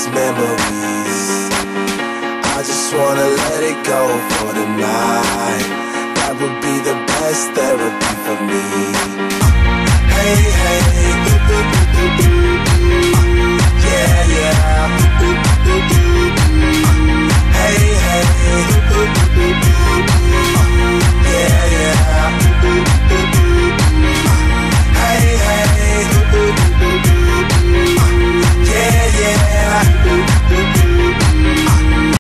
these memories. I just wanna let it go for tonight. That would be the best therapy for me. Hey, hey, yeah, yeah.